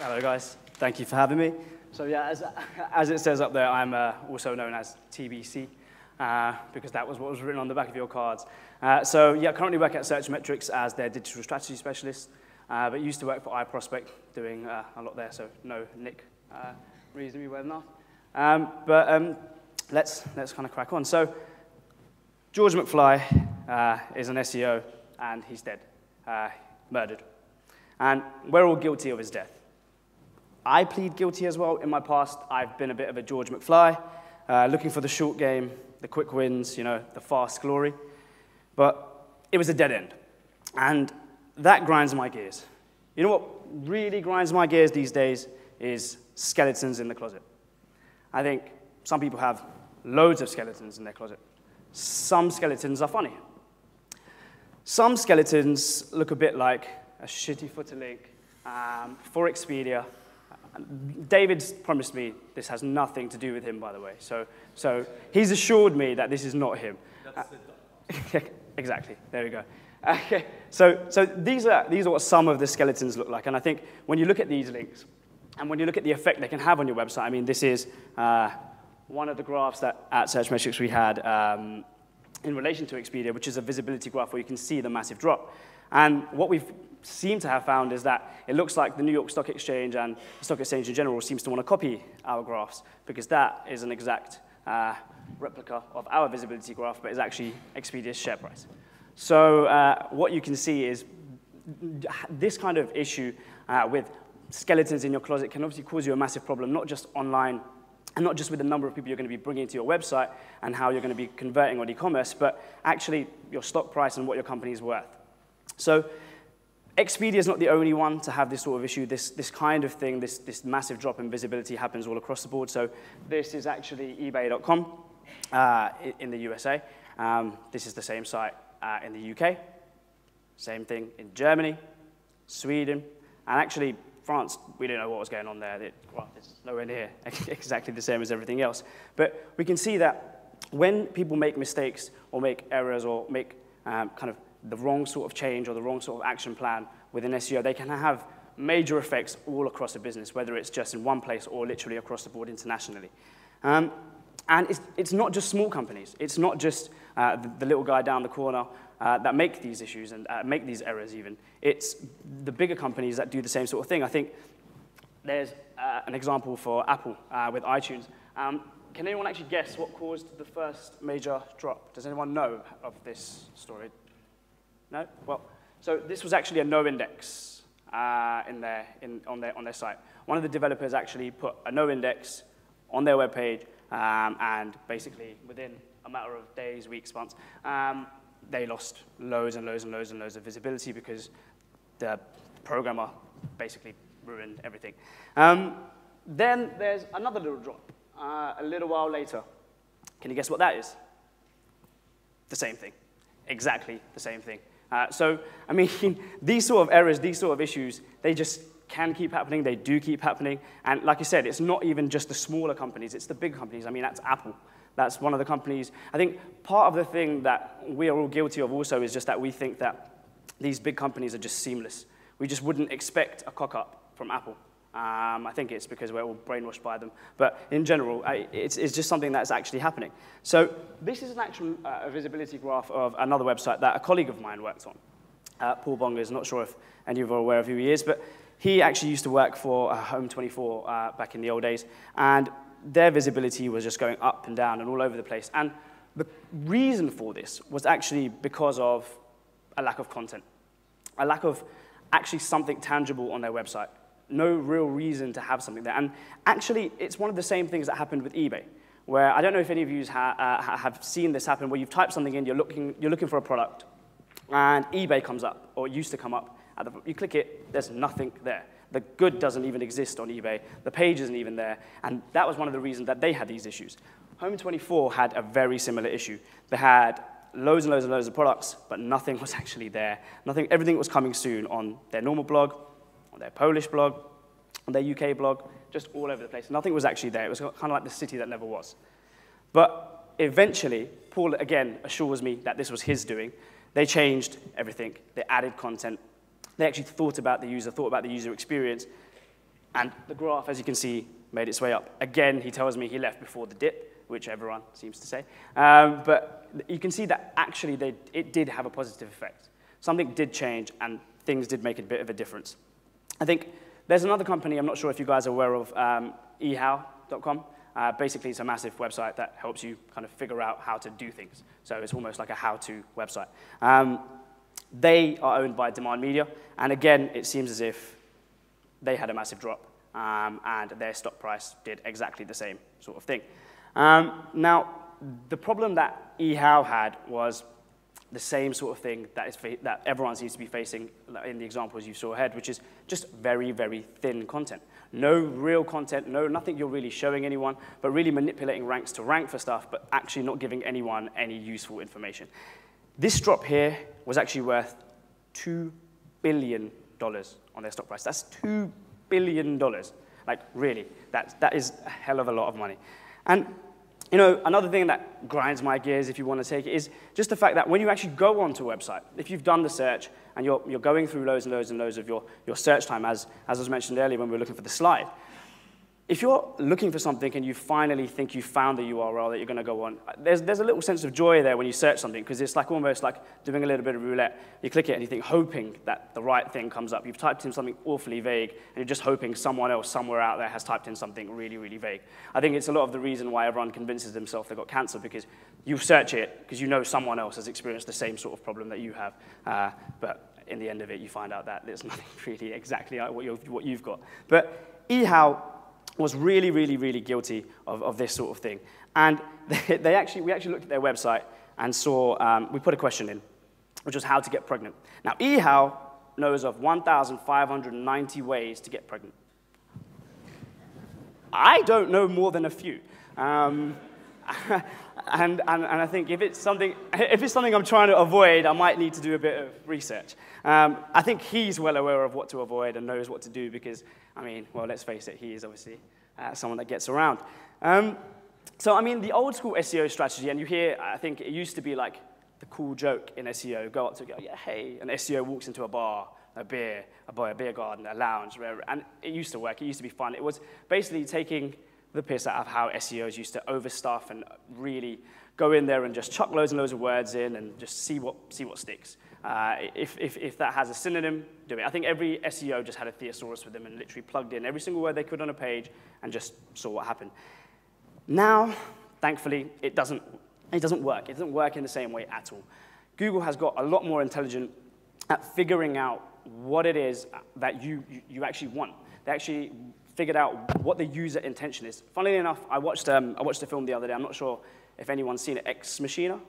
Hello, guys. Thank you for having me. So yeah, as it says up there, I'm also known as TBC, because that was what was written on the back of your cards. So yeah, currently work at Searchmetrics as their digital strategy specialist, but used to work for iProspect, doing a lot there, so know Nick reasonably well enough. Let's kind of crack on. So George McFly is an SEO, and he's dead, murdered. And we're all guilty of his death. I plead guilty as well. In my past, I've been a bit of a George McFly, looking for the short game, the quick wins, you know, the fast glory. But it was a dead end. And that grinds my gears. You know what really grinds my gears these days is skeletons in the closet. I think some people have loads of skeletons in their closet. Some skeletons are funny. Some skeletons look a bit like a shitty footer link for Expedia. David's promised me this has nothing to do with him, by the way. So he's assured me that this is not him. Exactly. There we go. Okay. So these are what some of the skeletons look like. And I think when you look at these links, and when you look at the effect they can have on your website, I mean, this is one of the graphs that at Searchmetrics we had in relation to Expedia, which is a visibility graph where you can see the massive drop. And what we've seemed to have found is that it looks like the New York Stock Exchange and the Stock Exchange in general seems to want to copy our graphs, because that is an exact replica of our visibility graph, but is actually Expedia's share price. So what you can see is this kind of issue with skeletons in your closet can obviously cause you a massive problem, not just online, and not just with the number of people you're going to be bringing to your website and how you're going to be converting on e-commerce, but actually your stock price and what your company is worth. So Expedia is not the only one to have this sort of issue. This kind of thing, this massive drop in visibility happens all across the board. So this is actually eBay.com in the USA. This is the same site in the UK. Same thing in Germany, Sweden, and actually France. We didn't know what was going on there. Well, it's nowhere near exactly the same as everything else. But we can see that when people make mistakes or make errors or make kind of the wrong sort of change or the wrong sort of action plan within SEO, they can have major effects all across a business, whether it's just in one place or literally across the board internationally. And it's not just small companies. It's not just the little guy down the corner that make these issues and make these errors even. It's the bigger companies that do the same sort of thing. I think there's an example for Apple with iTunes. Can anyone actually guess what caused the first major drop? Does anyone know of this story? No? Well, so this was actually a no index on their site. One of the developers actually put a no index on their webpage, and basically within a matter of days, weeks, months, they lost loads and loads and loads and loads of visibility because the programmer basically ruined everything. Then there's another little drop a little while later. Can you guess what that is? The same thing. Exactly the same thing. So, I mean, these sort of errors, these sort of issues, they just can keep happening. They do keep happening. And like I said, it's not even just the smaller companies. It's the big companies. I mean, that's Apple. That's one of the companies. I think part of the thing that we are all guilty of also is just that we think that these big companies are just seamless. We just wouldn't expect a cock-up from Apple. I think it's because we're all brainwashed by them. But in general, it's just something that's actually happening. So this is an actual visibility graph of another website that a colleague of mine worked on. Paul Bongers, not sure if any of you are aware of who he is, but he actually used to work for Home24 back in the old days. And their visibility was just going up and down and all over the place. And the reason for this was actually because of a lack of content, a lack of actually something tangible on their website. No real reason to have something there. And actually, it's one of the same things that happened with eBay, where I don't know if any of you have seen this happen, where you've typed something in, you're looking for a product, and eBay comes up, or it used to come up. You click it, there's nothing there. The good doesn't even exist on eBay. The page isn't even there. And that was one of the reasons that they had these issues. Home24 had a very similar issue. They had loads and loads and loads of products, but nothing was actually there. Everything was coming soon on their normal blog, on their Polish blog, on their UK blog, just all over the place. Nothing was actually there. It was kind of like the city that never was. But eventually, Paul, again, assures me that this was his doing. They changed everything. They added content. They actually thought about the user experience. And the graph, as you can see, made its way up. Again, he tells me he left before the dip, which everyone seems to say. But you can see that actually it did have a positive effect. Something did change, and things did make a bit of a difference. I think there's another company, I'm not sure if you guys are aware of, ehow.com. Basically, it's a massive website that helps you kind of figure out how to do things. So it's almost like a how-to website. They are owned by Demand Media, and again, it seems as if they had a massive drop, and their stock price did exactly the same sort of thing. Now, the problem that eHow had was the same sort of thing that everyone seems to be facing in the examples you saw ahead, which is just very, very thin content. No real content, nothing you're really showing anyone, but really manipulating ranks to rank for stuff, but actually not giving anyone any useful information. This drop here was actually worth $2 billion on their stock price. That's $2 billion. Like, really, that is a hell of a lot of money. And you know, another thing that grinds my gears, if you want to take it, is just the fact that when you actually go onto a website, if you've done the search and you're going through loads and loads and loads of your search time, as was mentioned earlier when we were looking for the slide, if you're looking for something and you finally think you found the URL that you're going to go on, there's a little sense of joy there when you search something, because it's like almost like doing a little bit of roulette. You click it and you think, hoping that the right thing comes up. You've typed in something awfully vague, and you're just hoping someone else somewhere out there has typed in something really, really vague. I think it's a lot of the reason why everyone convinces themselves they've got cancer, because you search it because you know someone else has experienced the same sort of problem that you have. But in the end of it, you find out that there's nothing really exactly like what you've got. But eHow was really, really, really guilty of this sort of thing. And we actually looked at their website and saw, we put a question in, which was how to get pregnant. Now, eHow knows of 1,590 ways to get pregnant. I don't know more than a few. And I think if it's something I'm trying to avoid, I might need to do a bit of research. I think he's well aware of what to avoid and knows what to do because, I mean, well, let's face it, he is obviously someone that gets around. So, I mean, the old school SEO strategy, and you hear, I think it used to be like the cool joke in SEO, go up to go, yeah, hey, an SEO walks into a bar, a beer garden, a lounge, wherever, and it used to work, it used to be fun. It was basically taking the piss out of how SEOs used to overstuff and really go in there and just chuck loads and loads of words in and just see what sticks. If that has a synonym, do it. I think every SEO just had a thesaurus with them and literally plugged in every single word they could on a page and just saw what happened. Now, thankfully, it doesn't work. It doesn't work in the same way at all. Google has got a lot more intelligent at figuring out what it is that you actually want. They actually figured out what the user intention is. Funnily enough, I watched a film the other day. I'm not sure if anyone's seen it. Ex Machina?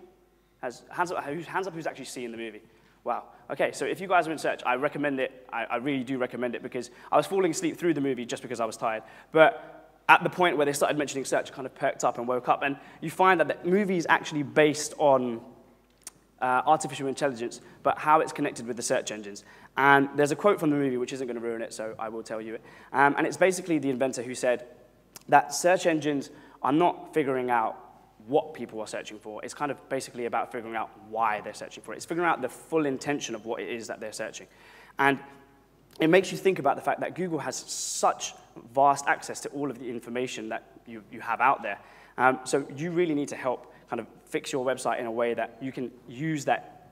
Hands up who's actually seen the movie. Wow. Okay, so if you guys are in search, I recommend it. I really do recommend it because I was falling asleep through the movie just because I was tired. But at the point where they started mentioning search, I kind of perked up and woke up. And you find that the movie is actually based on artificial intelligence, but how it's connected with the search engines. And there's a quote from the movie, which isn't going to ruin it, so I will tell you it. And it's basically the inventor who said that search engines are not figuring out what people are searching for. It's kind of basically about figuring out why they're searching for it. It's figuring out the full intention of what it is that they're searching. And it makes you think about the fact that Google has such vast access to all of the information that you have out there. So you really need to help kind of fix your website in a way that you can use that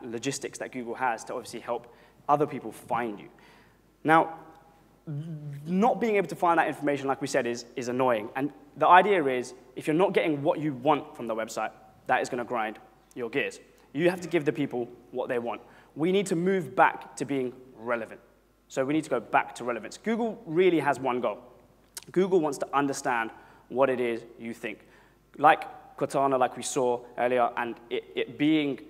logistics that Google has to obviously help other people find you. Now, not being able to find that information, like we said, is annoying. And the idea is, if you're not getting what you want from the website, that is going to grind your gears. You have to give the people what they want. We need to move back to being relevant. So we need to go back to relevance. Google really has one goal. Google wants to understand what it is you think. Like Cortana, like we saw earlier, and it being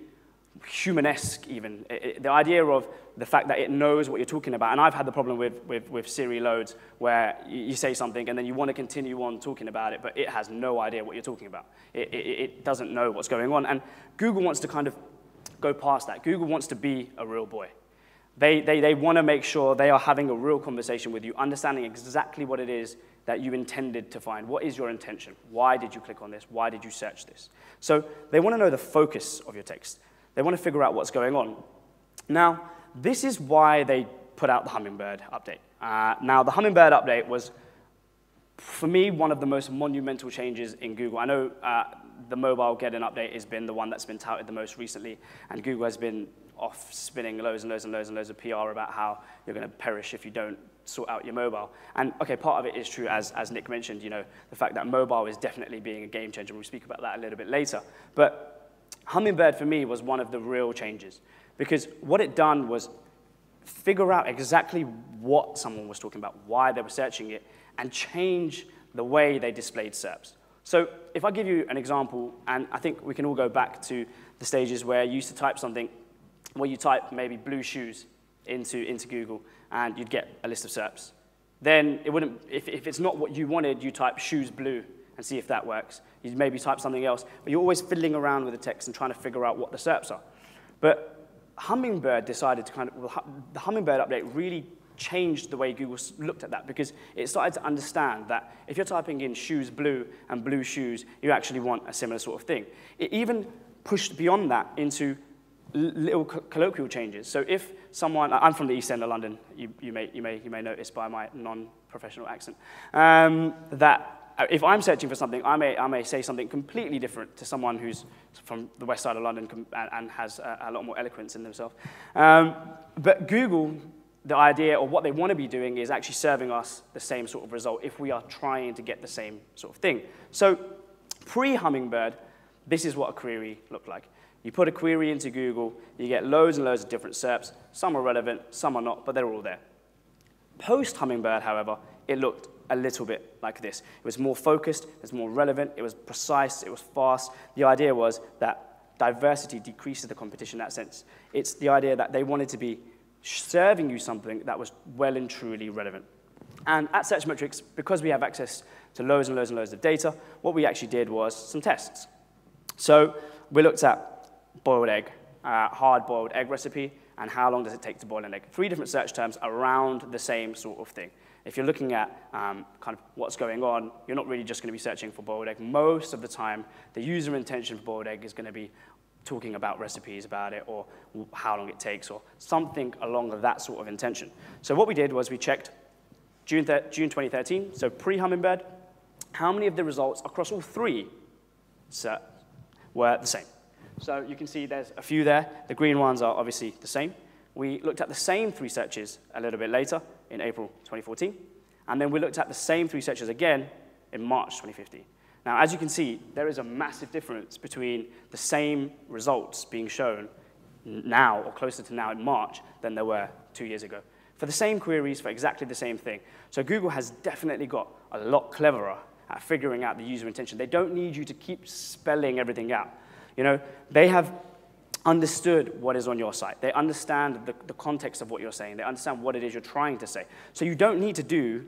humanesque even. The idea of the fact that it knows what you're talking about. And I've had the problem with Siri loads where you say something and then you want to continue on talking about it, but it has no idea what you're talking about. It doesn't know what's going on. And Google wants to kind of go past that. Google wants to be a real boy. They want to make sure they are having a real conversation with you, understanding exactly what it is that you intended to find. What is your intention? Why did you click on this? Why did you search this? So they want to know the focus of your text. They want to figure out what's going on. Now, this is why they put out the Hummingbird update. Now, the Hummingbird update was, for me, one of the most monumental changes in Google. I know the mobile get-in update has been the one that's been touted the most recently, and Google has been off spinning loads and loads and loads and loads of PR about how you're going to perish if you don't sort out your mobile. And okay, part of it is true, as Nick mentioned, the fact that mobile is definitely being a game changer. We'll speak about that a little bit later. But Hummingbird, for me, was one of the real changes, because what it done was figure out exactly what someone was talking about, why they were searching it, and change the way they displayed SERPs. So if I give you an example, and I think we can all go back to the stages where you used to type something, where you type maybe blue shoes into Google, and you'd get a list of SERPs. Then it wouldn't, if it's not what you wanted, you type shoes blue and see if that works. You'd maybe type something else, but you're always fiddling around with the text and trying to figure out what the SERPs are. But Hummingbird decided to the Hummingbird update really changed the way Google looked at that, because it started to understand that if you're typing in shoes blue and blue shoes, you actually want a similar sort of thing. It even pushed beyond that into little colloquial changes. So if someone, I'm from the East End of London, you may notice by my non-professional accent, that if I'm searching for something, I may say something completely different to someone who's from the west side of London and has a lot more eloquence in themselves. But Google, the idea, or what they want to be doing, is actually serving us the same sort of result if we are trying to get the same sort of thing. So pre-Hummingbird, this is what a query looked like. You put a query into Google, you get loads and loads of different SERPs. Some are relevant, some are not, but they're all there. Post-Hummingbird, however, it looked a little bit like this. It was more focused, it was more relevant, it was precise, it was fast. The idea was that diversity decreases the competition in that sense. It's the idea that they wanted to be serving you something that was well and truly relevant. And at Searchmetrics, because we have access to loads and loads and loads of data, what we actually did was some tests. So we looked at boiled egg, hard-boiled egg recipe, and how long does it take to boil an egg. 3 different search terms around the same sort of thing. If you're looking at kind of what's going on, you're not really just going to be searching for boiled egg. Most of the time, the user intention for boiled egg is going to be talking about recipes about it, or how long it takes, or something along that sort of intention. So what we did was we checked June 2013, so pre-Hummingbird, how many of the results across all 3 were the same. So you can see there's a few there. The green ones are obviously the same. We looked at the same 3 searches a little bit later in April 2014. And then we looked at the same 3 searches again in March 2015. Now, as you can see, there is a massive difference between the same results being shown now, or closer to now in March, than there were 2 years ago, for the same queries, for exactly the same thing. So Google has definitely got a lot cleverer at figuring out the user intention. They don't need you to keep spelling everything out. They have understood what is on your site. They understand the context of what you're saying. They understand what it is you're trying to say. So you don't need to do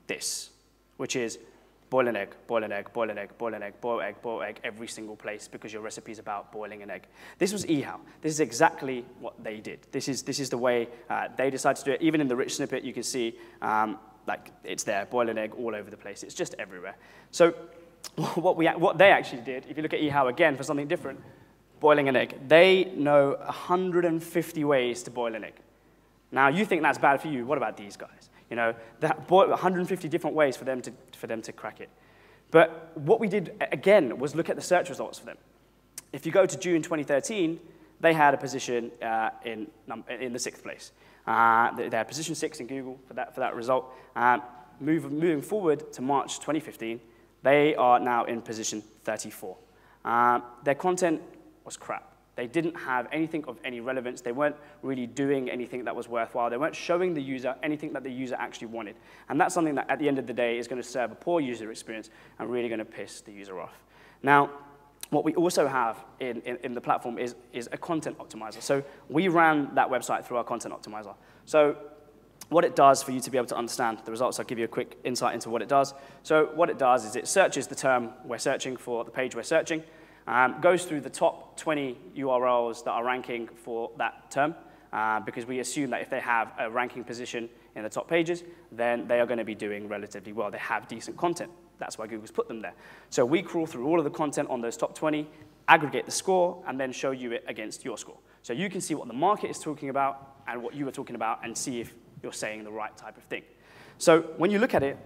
this, which is boil an egg, boil an egg, boil an egg, boil an egg, boil egg every single place, because your recipe is about boiling an egg. This was eHow. This is exactly what they did. This is the way they decided to do it. Even in the rich snippet, you can see like it's there, boil an egg all over the place. It's just everywhere. So what they actually did, if you look at eHow again for something different, boiling an egg, they know 150 ways to boil an egg. Now, you think that's bad for you. What about these guys? 150 different ways for them to crack it. But what we did, again, was look at the search results for them. If you go to June 2013, they had a position in the 6th place. They had position 6 in Google for that result. Moving forward to March 2015, they are now in position 34. Their content was crap. They didn't have anything of any relevance. They weren't really doing anything that was worthwhile. They weren't showing the user anything that the user actually wanted. And that's something that, at the end of the day, is going to serve a poor user experience and really going to piss the user off. Now, what we also have in the platform is a content optimizer. So we ran that website through our content optimizer. So what it does for you to be able to understand the results, I'll give you a quick insight into what it does. So what it does is it searches the term we're searching for, the page we're searching, goes through the top 20 URLs that are ranking for that term, because we assume that if they have a ranking position in the top pages, then they are going to be doing relatively well. They have decent content. That's why Google's put them there. So we crawl through all of the content on those top 20, aggregate the score, and then show you it against your score. So you can see what the market is talking about and what you are talking about, and see if you're saying the right type of thing. So when you look at it,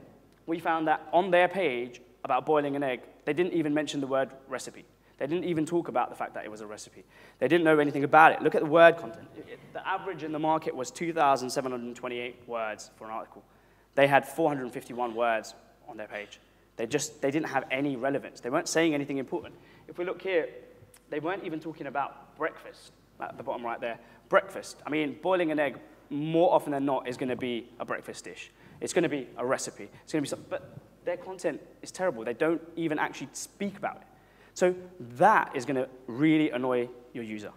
we found that on their page about boiling an egg, they didn't even mention the word recipe. They didn't even talk about the fact that it was a recipe. They didn't know anything about it. Look at the word content. The average in the market was 2,728 words for an article. They had 451 words on their page. They didn't have any relevance. They weren't saying anything important. If we look here, they weren't even talking about breakfast, at the bottom right there. Breakfast. I mean, boiling an egg, more often than not, is going to be a breakfast dish. It's going to be a recipe. It's going to be something, but their content is terrible. They don't even actually speak about it. So that is going to really annoy your user.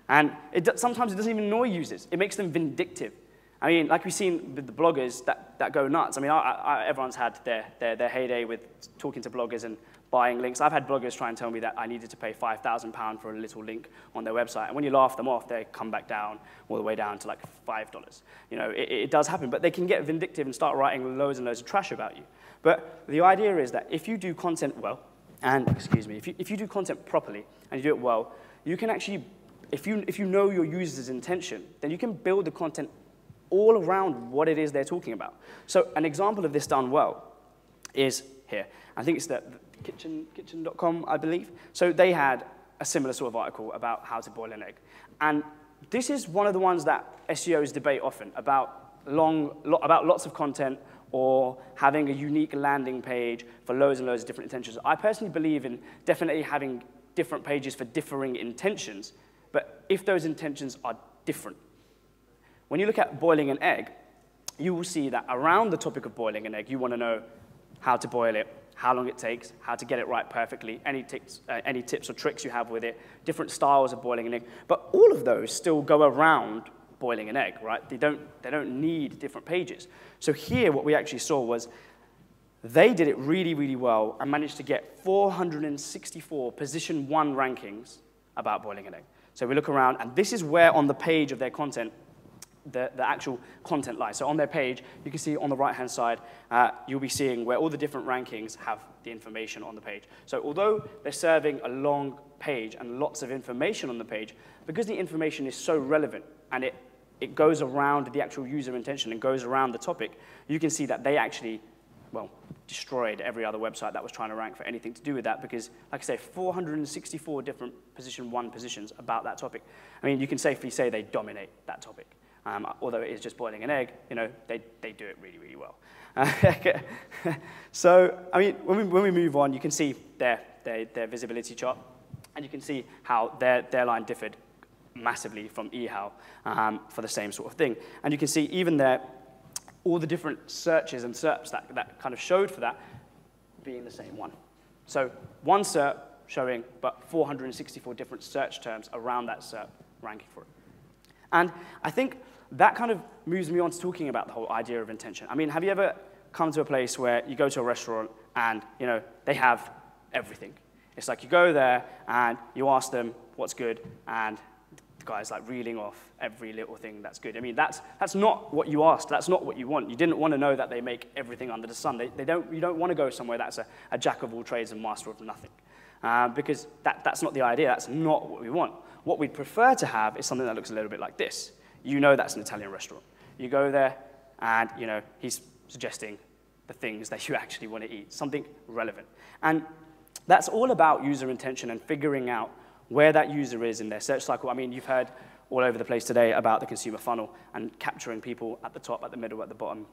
And sometimes it doesn't even annoy users. It makes them vindictive. I mean, like we've seen with the bloggers that go nuts. I mean, everyone's had their heyday with talking to bloggers and buying links. I've had bloggers try and tell me that I needed to pay £5,000 for a little link on their website. And when you laugh them off, they come back down, all the way down to like $5. You know, it does happen. But they can get vindictive and start writing loads and loads of trash about you. But the idea is that if you do content well, and excuse me, if you do content properly and you do it well, you can actually, if you know your user's intention, then you can build the content all around what it is they're talking about. So an example of this done well is here. I think it's the kitchen.com, I believe. So they had a similar sort of article about how to boil an egg. And this is one of the ones that SEOs debate often, about lots of content or having a unique landing page for loads and loads of different intentions. I personally believe in definitely having different pages for differing intentions, but if those intentions are different. When you look at boiling an egg, you will see that around the topic of boiling an egg, you want to know how to boil it, how long it takes, how to get it right perfectly, any tips or tricks you have with it, different styles of boiling an egg. But all of those still go around boiling an egg, right? They don't need different pages. So here, what we actually saw was they did it really, really well and managed to get 464 position 1 rankings about boiling an egg. So we look around, and this is where on the page of their content, the actual content lies. So on their page, you can see on the right-hand side, you'll be seeing where all the different rankings have the information on the page. So although they're serving a long page and lots of information on the page, because the information is so relevant and it goes around the actual user intention and goes around the topic, you can see that they actually, well, destroyed every other website that was trying to rank for anything to do with that because, like I say, 464 different position 1 positions about that topic. I mean, you can safely say they dominate that topic. Although it is just boiling an egg, you know, they do it really, really well. So, I mean, when we move on, you can see their visibility chart, and you can see how their line differed massively from eHow for the same sort of thing. And you can see even there, all the different searches and SERPs that kind of showed for that being the same one. So one SERP showing, but 464 different search terms around that SERP ranking for it. And I think that kind of moves me on to talking about the whole idea of intention. I mean, have you ever come to a place where you go to a restaurant and, you know, they have everything? It's like you go there and you ask them what's good, and the guy's like reeling off every little thing that's good. I mean, that's not what you asked. That's not what you want. You didn't want to know that they make everything under the sun. You don't want to go somewhere that's a jack of all trades and master of nothing. Because that's not the idea. That's not what we want. What we'd prefer to have is something that looks a little bit like this. You know that's an Italian restaurant. You go there, and you know he's suggesting the things that you actually want to eat, something relevant. And that's all about user intention and figuring out where that user is in their search cycle. I mean, you've heard all over the place today about the consumer funnel and capturing people at the top, at the middle, at the bottom,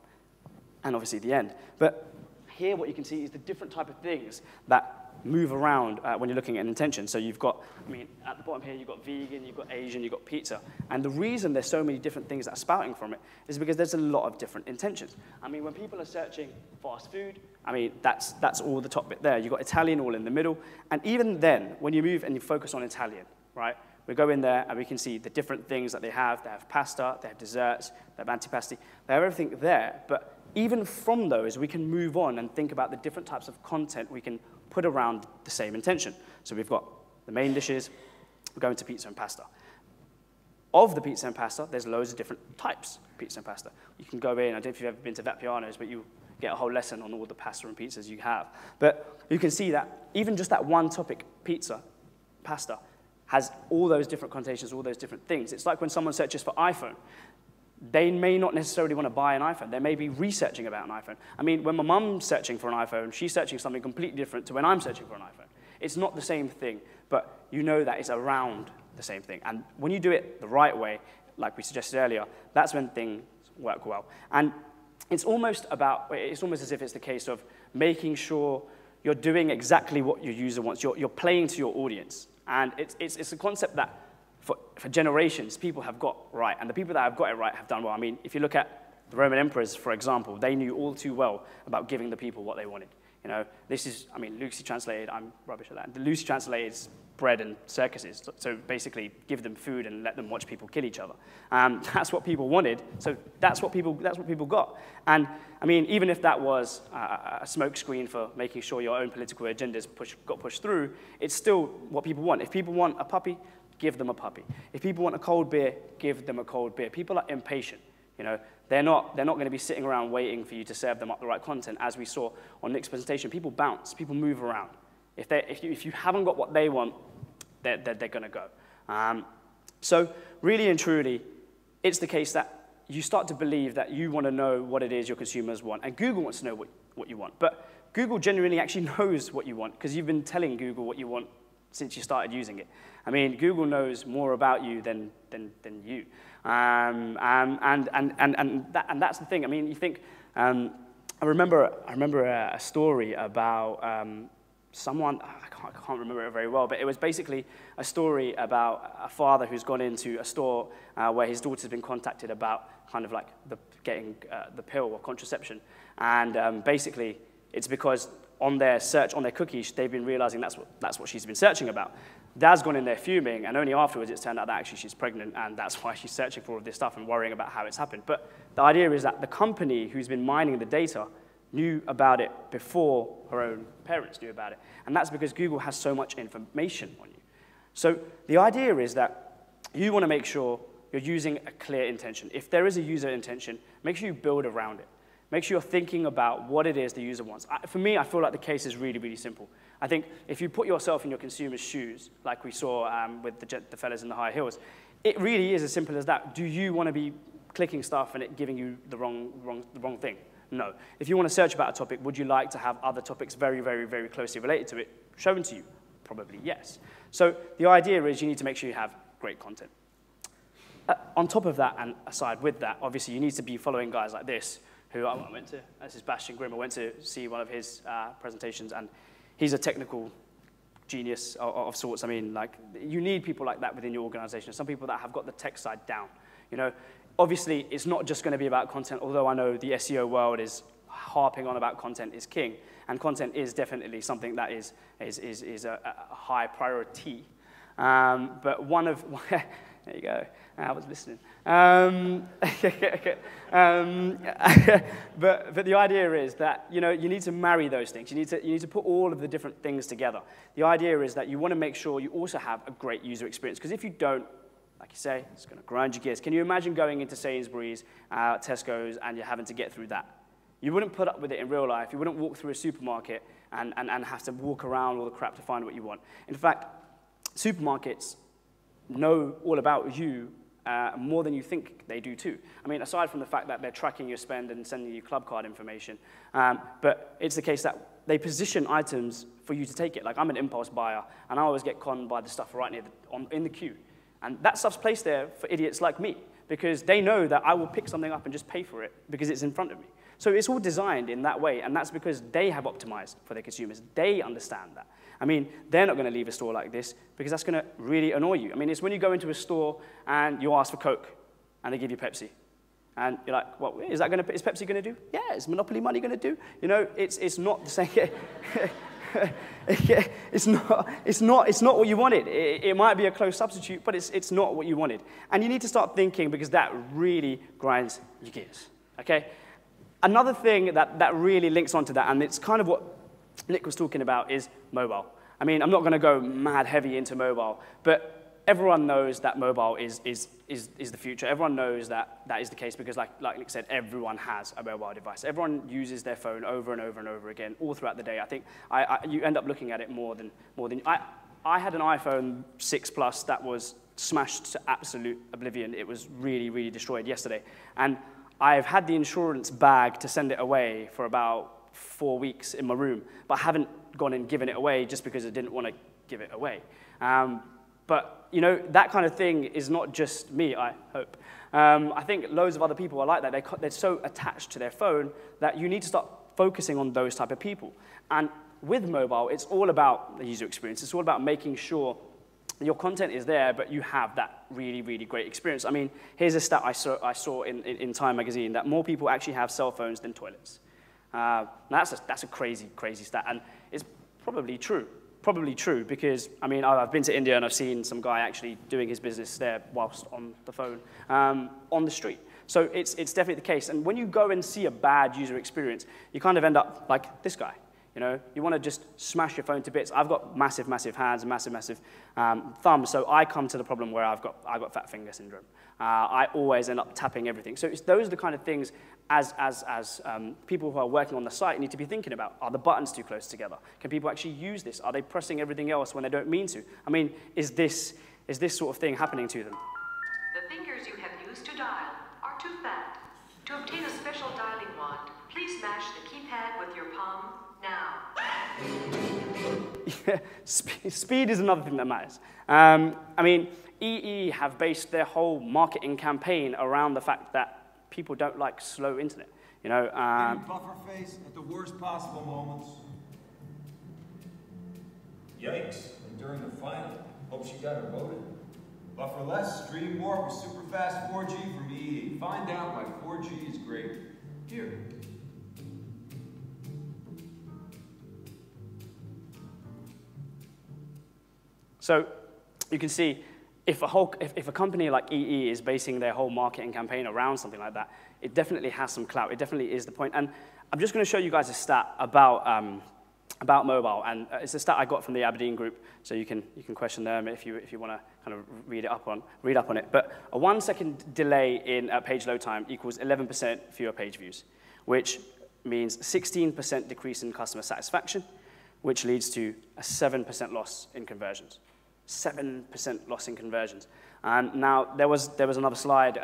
and obviously the end. But here what you can see is the different type of things that move around when you're looking at intention. So you've got, I mean, at the bottom here, you've got vegan, you've got Asian, you've got pizza. And the reason there's so many different things that are spouting from it is because there's a lot of different intentions. I mean, when people are searching fast food, I mean, that's all the top bit there. You've got Italian all in the middle. And even then, when you move and you focus on Italian, right, we go in there and we can see the different things that they have. They have pasta, they have desserts, they have antipasti. They have everything there. But even from those, we can move on and think about the different types of content we can put around the same intention. So we've got the main dishes, we're going to pizza and pasta. Of the pizza and pasta, there's loads of different types of pizza and pasta. You can go in, I don't know if you've ever been to Vapiano's, but you get a whole lesson on all the pasta and pizzas you have. But you can see that even just that one topic, pizza, pasta, has all those different connotations, all those different things. It's like when someone searches for iPhone. they may not necessarily want to buy an iPhone. They may be researching about an iPhone. I mean, when my mum's searching for an iPhone, she's searching something completely different to when I'm searching for an iPhone. It's not the same thing, but you know that it's around the same thing. And when you do it the right way, like we suggested earlier, that's when things work well. And it's almost as if it's the case of making sure you're doing exactly what your user wants. You're playing to your audience. And it's a concept that for generations, people have got right. And the people that have got it right have done well. I mean, if you look at the Roman emperors, for example, they knew all too well about giving the people what they wanted. You know, this is, I mean, loosely translated, I'm rubbish at that. The loosely translated is bread and circuses. So basically, give them food and let them watch people kill each other. That's what people wanted. So that's what people got. And I mean, even if that was a smokescreen for making sure your own political agendas got pushed through, it's still what people want. If people want a puppy, give them a puppy. If people want a cold beer, give them a cold beer. People are impatient. You know, they're not going to be sitting around waiting for you to serve them up the right content. As we saw on Nick's presentation, people bounce, people move around. If you haven't got what they want, they're going to go. So really and truly, it's the case that you start to believe that you want to know what it is your consumers want, and Google wants to know what you want. But Google genuinely actually knows what you want because you've been telling Google what you want since you started using it. I mean, Google knows more about you than you. And that's the thing. I mean, you think, I remember a story about someone, I can't remember it very well, but it was basically a story about a father who's gone into a store where his daughter's been contacted about kind of like getting the pill or contraception. And basically, it's because on their search, on their cookies, they've been realizing that's what she's been searching about. Dad's gone in there fuming, and only afterwards it's turned out that actually she's pregnant, and that's why she's searching for all of this stuff and worrying about how it's happened. But the idea is that the company who's been mining the data knew about it before her own parents knew about it. And that's because Google has so much information on you. So the idea is that you want to make sure you're using a clear intention. If there is a user intention, make sure you build around it. Make sure you're thinking about what it is the user wants. For me, I feel like the case is really, really simple. I think if you put yourself in your consumer's shoes, like we saw with the fellas in the high heels, it really is as simple as that. Do you want to be clicking stuff and it giving you the wrong thing? No. If you want to search about a topic, would you like to have other topics very, very, very closely related to it shown to you? Probably yes. So the idea is you need to make sure you have great content. On top of that, and aside with that, obviously you need to be following guys like this, who I went to, this is Bastian Grimm, I went to see one of his presentations, and he's a technical genius of sorts. I mean, like, you need people like that within your organization, some people that have got the tech side down. You know, obviously, it's not just going to be about content, although I know the SEO world is harping on about content is king, and content is definitely something that is a high priority. But one of, there you go, I was listening. But the idea is that, you know, you need to marry those things. You need to put all of the different things together. The idea is that you want to make sure you also have a great user experience, because if you don't, like you say, it's going to grind your gears. Can you imagine going into Sainsbury's, Tesco's, and you're having to get through that? You wouldn't put up with it in real life. You wouldn't walk through a supermarket and have to walk around all the crap to find what you want. In fact, supermarkets know all about you more than you think they do too. I mean, aside from the fact that they're tracking your spend and sending you club card information, but it's the case that they position items for you to take it. Like, I'm an impulse buyer, and I always get conned by the stuff right near in the queue. And that stuff's placed there for idiots like me, because they know that I will pick something up and just pay for it because it's in front of me. So it's all designed in that way, and that's because they have optimized for their consumers. They understand that. I mean, they're not going to leave a store like this because that's going to really annoy you. I mean, it's when you go into a store and you ask for Coke and they give you Pepsi. And you're like, what is Pepsi going to do? Yeah, is Monopoly money going to do? You know, it's not the same. It's not what you wanted. It might be a close substitute, but it's not what you wanted. And you need to start thinking, because that really grinds your gears, okay? Another thing that really links onto that, and it's kind of what Nick was talking about, is mobile. I mean, I'm not going to go mad heavy into mobile, but everyone knows that mobile is the future. Everyone knows that is the case because, like Nick said, everyone has a mobile device. Everyone uses their phone over and over and over again all throughout the day. I think you end up looking at it more than I had an iPhone 6 Plus that was smashed to absolute oblivion. It was really, really destroyed yesterday. And I've had the insurance bag to send it away for about 4 weeks in my room, but I haven't gone and given it away just because I didn't want to give it away. But you know, that kind of thing is not just me, I hope. I think loads of other people are like that. They're so attached to their phone that you need to start focusing on those type of people. And with mobile, it's all about the user experience. It's all about making sure your content is there, but you have that really, really great experience. I mean, here's a stat I saw in Time magazine, that more people actually have cell phones than toilets. That's a crazy, crazy stat, and it's probably true. Probably true, because, I mean, I've been to India and I've seen some guy actually doing his business there whilst on the phone, on the street. So it's definitely the case. And when you go and see a bad user experience, you kind of end up like this guy. You know, you want to just smash your phone to bits. I've got massive, massive hands and massive, massive thumbs, so I come to the problem where I've got fat finger syndrome. I always end up tapping everything. So those are the kind of things as people who are working on the site need to be thinking about. Are the buttons too close together? Can people actually use this? Are they pressing everything else when they don't mean to? I mean, is this sort of thing happening to them? The fingers you have used to dial are too fat. To obtain a special dialing wand, please mash the keypad with your palm now. Yeah, speed is another thing that matters. I mean, EE have based their whole marketing campaign around the fact that people don't like slow internet. You know, buffer face at the worst possible moments. Yikes! And during the final, hope she got her voted. Buffer less, stream more with super fast 4G from EE. Find out why 4G is great. Here. So you can see if a company like EE is basing their whole marketing campaign around something like that, it definitely has some clout. It definitely is the point. And I'm just going to show you guys a stat about mobile, and it's a stat I got from the Aberdeen group. So you can question them if you want to kind of read up on it. But a 1 second delay in page load time equals 11% fewer page views, which means 16% decrease in customer satisfaction, which leads to a 7% loss in conversions. 7% loss in conversions. Now, there was another slide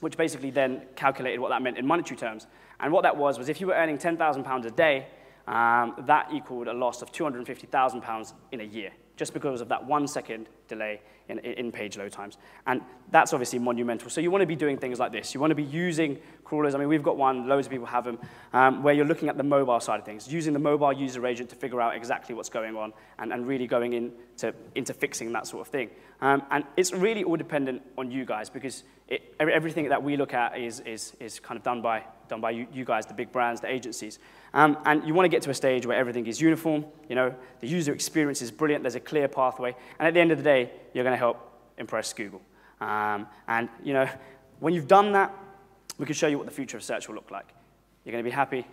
which basically then calculated what that meant in monetary terms. And what that was if you were earning £10,000 a day, that equaled a loss of £250,000 in a year, just because of that 1 second delay in page load times. And that's obviously monumental. So you want to be doing things like this. You want to be using crawlers. I mean, we've got one, loads of people have them, where you're looking at the mobile side of things, using the mobile user agent to figure out exactly what's going on and really going into fixing that sort of thing. And it's really all dependent on you guys, because everything that we look at is kind of done by you guys, the big brands, the agencies. And you want to get to a stage where everything is uniform, you know, the user experience is brilliant, there's a clear pathway, and at the end of the day, you're going to help impress Google. And, you know, when you've done that, we can show you what the future of search will look like. You're going to be happy,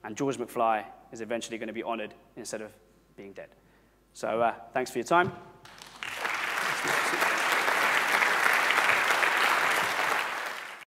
and George McFly is eventually going to be honored instead of being dead. So thanks for your time.